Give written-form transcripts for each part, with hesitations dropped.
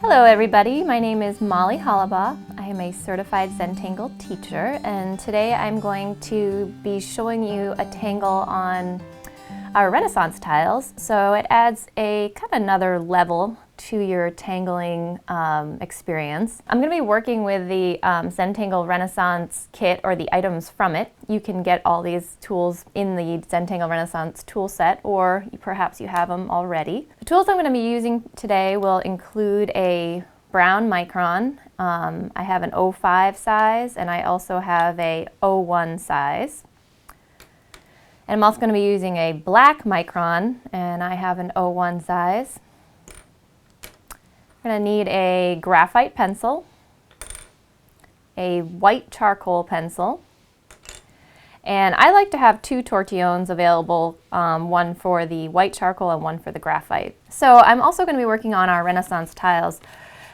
Hello everybody, my name is Molly Hollibaugh. I am a certified Zentangle teacher, and today I'm going to be showing you a tangle on our Renaissance tiles. So it adds a kind of another level to your tangling experience. I'm going to be working with the Zentangle Renaissance kit, or the items from it. You can get all these tools in the Zentangle Renaissance tool set, or perhaps you have them already. The tools I'm going to be using today will include a brown micron. I have an 05 size, and I also have a 01 size. And I'm also going to be using a black micron, and I have an 01 size. We're going to need a graphite pencil, a white charcoal pencil, and I like to have two tortillones available, one for the white charcoal and one for the graphite. So I'm also going to be working on our Renaissance tiles.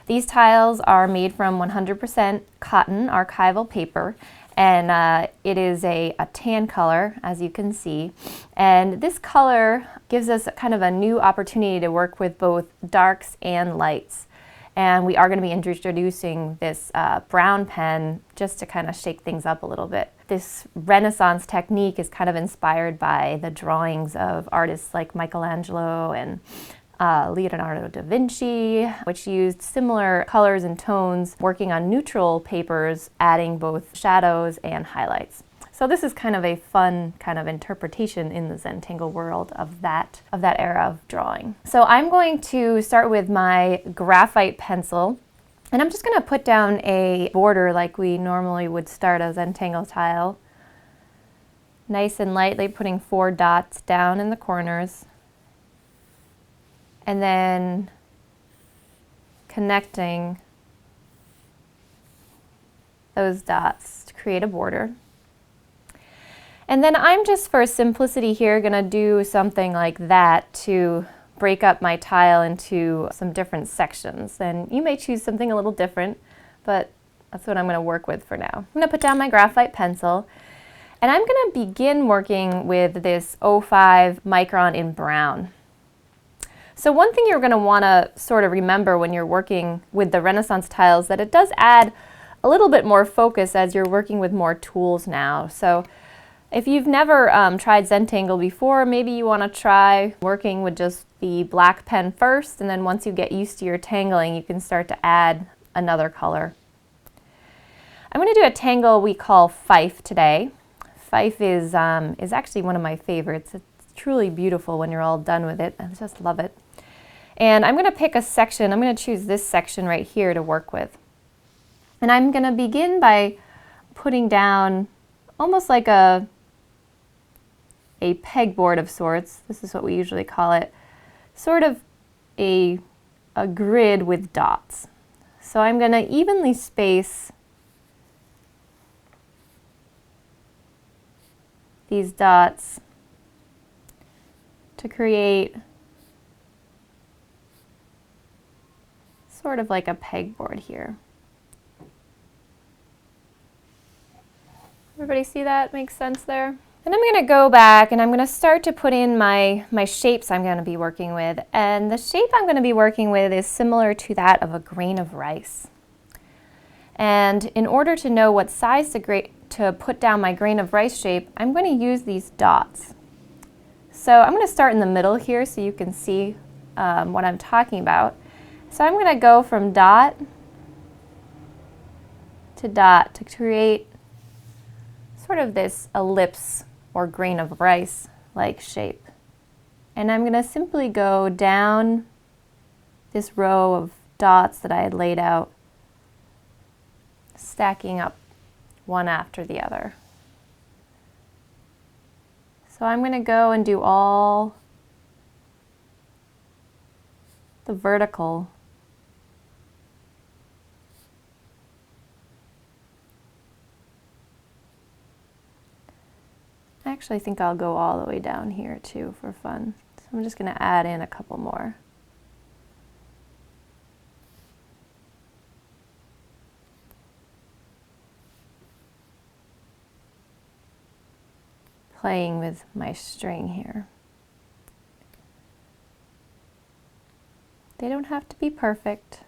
These tiles are made from 100% cotton archival paper, and it is a tan color, as you can see. And this color gives us kind of a new opportunity to work with both darks and lights. And we are going to be introducing this brown pen just to kind of shake things up a little bit. This Renaissance technique is kind of inspired by the drawings of artists like Michelangelo and Leonardo da Vinci, which used similar colors and tones, working on neutral papers, adding both shadows and highlights. So this is kind of a fun kind of interpretation in the Zentangle world of that era of drawing. So I'm going to start with my graphite pencil, and I'm just going to put down a border like we normally would start a Zentangle tile. Nice and lightly, putting 4 dots down in the corners, and then connecting those dots to create a border. And then I'm just, for simplicity here, going to do something like that to break up my tile into some different sections. And you may choose something a little different, but that's what I'm going to work with for now. I'm going to put down my graphite pencil, and I'm going to begin working with this 05 micron in brown. So one thing you're going to want to sort of remember when you're working with the Renaissance tiles, that it does add a little bit more focus as you're working with more tools now. So if you've never tried Zentangle before, maybe you want to try working with just the black pen first, and then once you get used to your tangling, you can start to add another color. I'm going to do a tangle we call Fife today. Fife is actually one of my favorites. It's truly beautiful when you're all done with it. I just love it. And I'm going to pick a section. I'm going to choose this section right here to work with. And I'm going to begin by putting down almost like a pegboard of sorts. This is what we usually call it. Sort of a grid with dots. So I'm going to evenly space these dots to create sort of like a pegboard here. Everybody see that? Makes sense there? And I'm going to go back and I'm going to start to put in my shapes I'm going to be working with. And the shape I'm going to be working with is similar to that of a grain of rice. And in order to know what size to put down my grain of rice shape, I'm going to use these dots. So I'm going to start in the middle here so you can see what I'm talking about. So I'm going to go from dot to create sort of this ellipse or grain of rice like shape. And I'm going to simply go down this row of dots that I had laid out, stacking up one after the other. So I'm going to go and do all the vertical . I actually think I'll go all the way down here too for fun. So I'm just going to add in a couple more. Playing with my string here. They don't have to be perfect.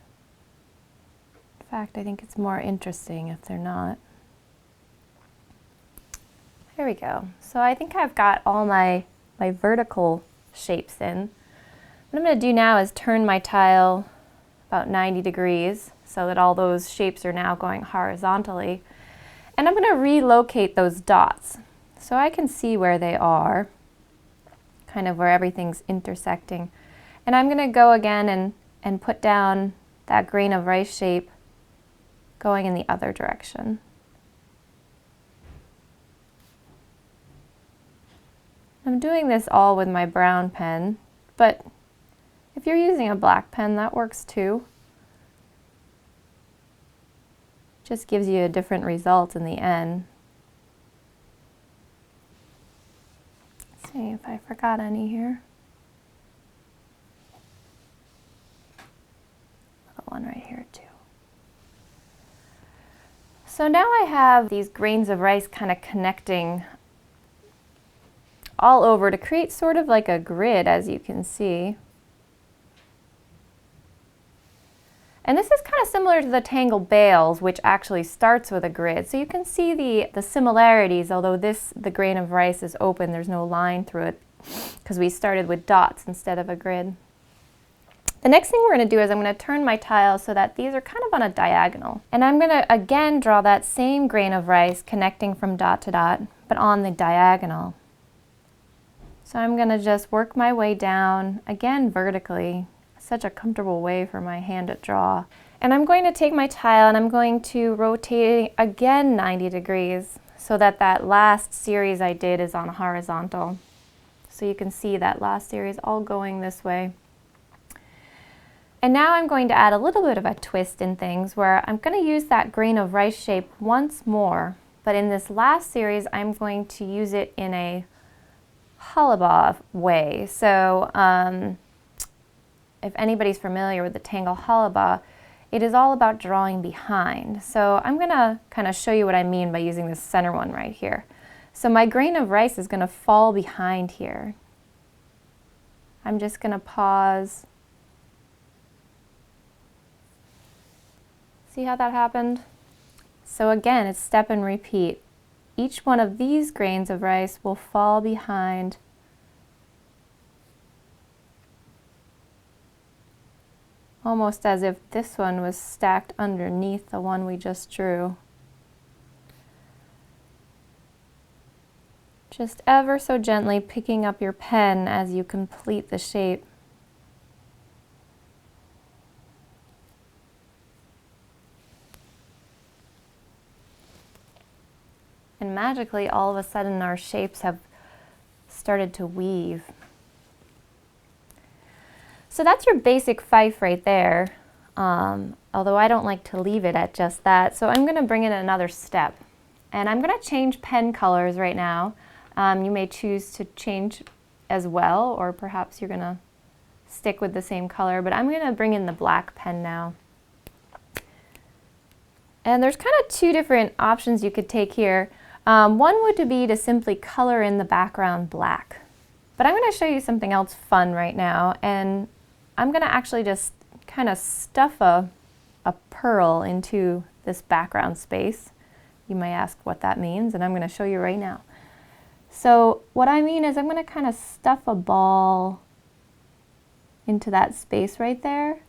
fact, I think it's more interesting if they're not. There we go. So I think I've got all my vertical shapes in. What I'm going to do now is turn my tile about 90 degrees so that all those shapes are now going horizontally. And I'm going to relocate those dots so I can see where they are, kind of where everything's intersecting. And I'm going to go again and put down that grain of rice shape going in the other direction. I'm doing this all with my brown pen, but if you're using a black pen, that works too. Just gives you a different result in the end. Let's see if I forgot any here. Little one right here too. So now I have these grains of rice kind of connecting all over to create sort of like a grid, as you can see. And this is kind of similar to the tangle bales, which actually starts with a grid. So you can see the similarities, although the grain of rice is open, there's no line through it, because we started with dots instead of a grid. The next thing we're going to do is I'm going to turn my tile so that these are kind of on a diagonal. And I'm going to again draw that same grain of rice connecting from dot to dot, but on the diagonal. So I'm going to just work my way down, again vertically. Such a comfortable way for my hand to draw. And I'm going to take my tile and I'm going to rotate it again 90 degrees so that that last series I did is on horizontal. So you can see that last series all going this way. And now I'm going to add a little bit of a twist in things where I'm going to use that grain of rice shape once more, but in this last series I'm going to use it in a Hollibaugh way. So if anybody's familiar with the Tangle Hollibaugh, it is all about drawing behind. So I'm going to kind of show you what I mean by using this center one right here. So my grain of rice is going to fall behind here. I'm just going to pause. See how that happened? So again, it's step and repeat. Each one of these grains of rice will fall behind almost as if this one was stacked underneath the one we just drew. Just ever so gently picking up your pen as you complete the shape. And magically, all of a sudden, our shapes have started to weave. So that's your basic Fife right there, although I don't like to leave it at just that. So I'm going to bring in another step. And I'm going to change pen colors right now. You may choose to change as well, or perhaps you're going to stick with the same color, but I'm going to bring in the black pen now. And there's kind of two different options you could take here. One would be to simply color in the background black. But I'm going to show you something else fun right now, and I'm going to actually just kind of stuff a pearl into this background space. You may ask what that means, and I'm going to show you right now. So what I mean is I'm going to kind of stuff a ball into that space right there,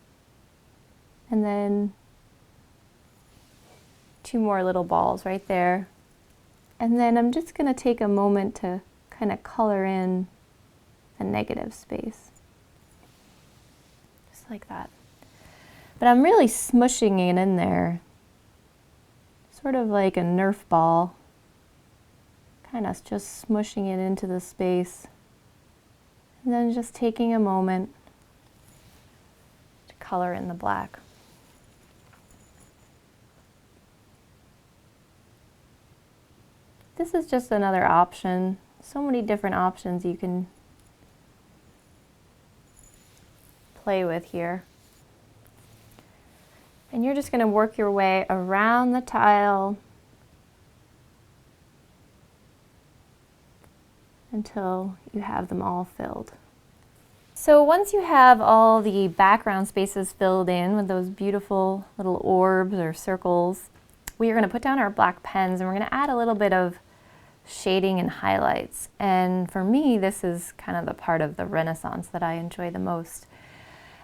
and then two more little balls right there. And then I'm just going to take a moment to kind of color in the negative space. Just like that. But I'm really smushing it in there. Sort of like a Nerf ball. Kind of just smushing it into the space. And then just taking a moment to color in the black. This is just another option. So many different options you can play with here. And you're just going to work your way around the tile until you have them all filled. So once you have all the background spaces filled in with those beautiful little orbs or circles, we are going to put down our black pens and we're going to add a little bit of shading and highlights. And for me, this is kind of the part of the Renaissance that I enjoy the most.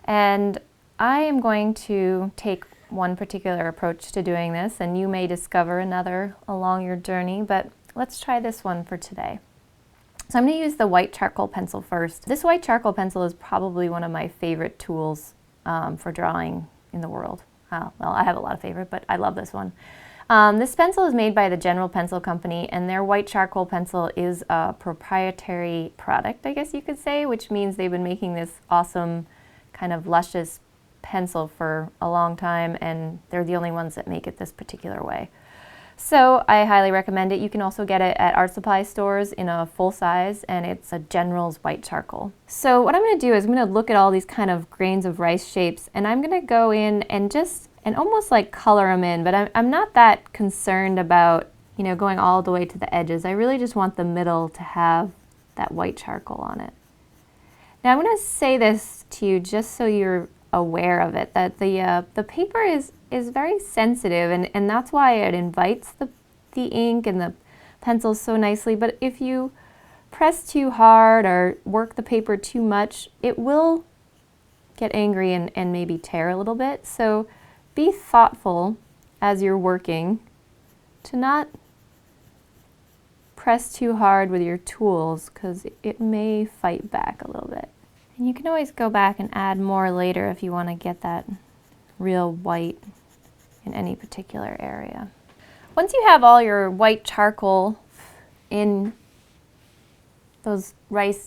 And I am going to take one particular approach to doing this, and you may discover another along your journey, but let's try this one for today. So I'm going to use the white charcoal pencil first. This white charcoal pencil is probably one of my favorite tools for drawing in the world. Well, I have a lot of favorite, but I love this one. This pencil is made by the General Pencil Company, and their white charcoal pencil is a proprietary product, I guess you could say, which means they've been making this awesome kind of luscious pencil for a long time, and they're the only ones that make it this particular way. So I highly recommend it. You can also get it at art supply stores in a full size, and it's a General's white charcoal. So what I'm going to do is I'm going to look at all these kind of grains of rice shapes, and I'm going to go in and almost like color them in, but I'm not that concerned about, you know, going all the way to the edges. I really just want the middle to have that white charcoal on it. Now I'm going to say this to you just so you're aware of it, that the paper is very sensitive, and that's why it invites the ink and the pencils so nicely. But if you press too hard or work the paper too much, it will get angry and maybe tear a little bit. So be thoughtful as you're working to not press too hard with your tools, because it may fight back a little bit. And you can always go back and add more later if you want to get that real white in any particular area. Once you have all your white charcoal in those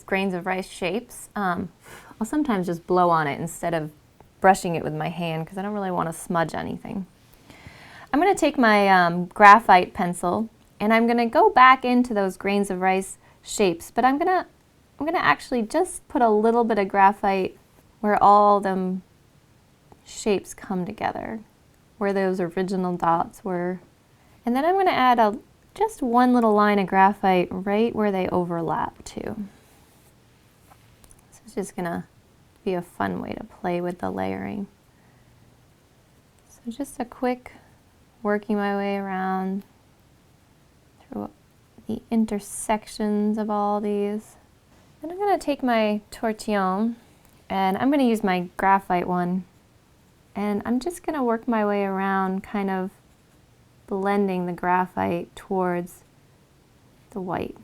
grains of rice shapes, I'll sometimes just blow on it instead of brushing it with my hand, because I don't really want to smudge anything. I'm going to take my graphite pencil and I'm going to go back into those grains of rice shapes, but I'm going to actually just put a little bit of graphite where all them shapes come together, where those original dots were. And then I'm going to add just one little line of graphite right where they overlap too. So it's just going to be a fun way to play with the layering. So just a quick working my way around through the intersections of all these. Then I'm going to take my tortillon, and I'm going to use my graphite one, and I'm just going to work my way around, kind of blending the graphite towards the white.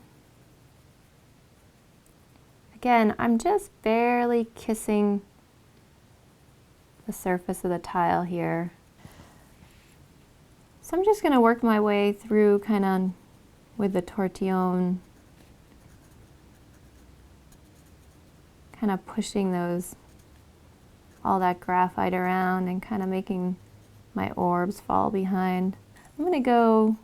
Again, I'm just barely kissing the surface of the tile here. So I'm just going to work my way through kind of with the tortillon, kind of pushing all that graphite around and kind of making my orbs fall behind. I'm going to go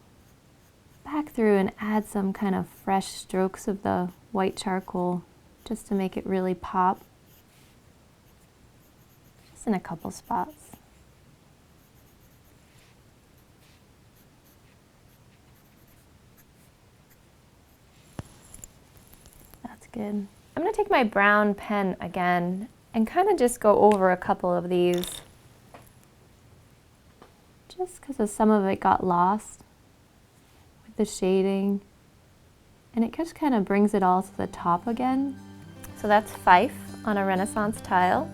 back through and add some kind of fresh strokes of the white charcoal just to make it really pop, just in a couple spots. That's good. I'm going to take my brown pen again and kind of just go over a couple of these, just because some of it got lost with the shading, and it just kind of brings it all to the top again. So that's Fife on a Renaissance tile.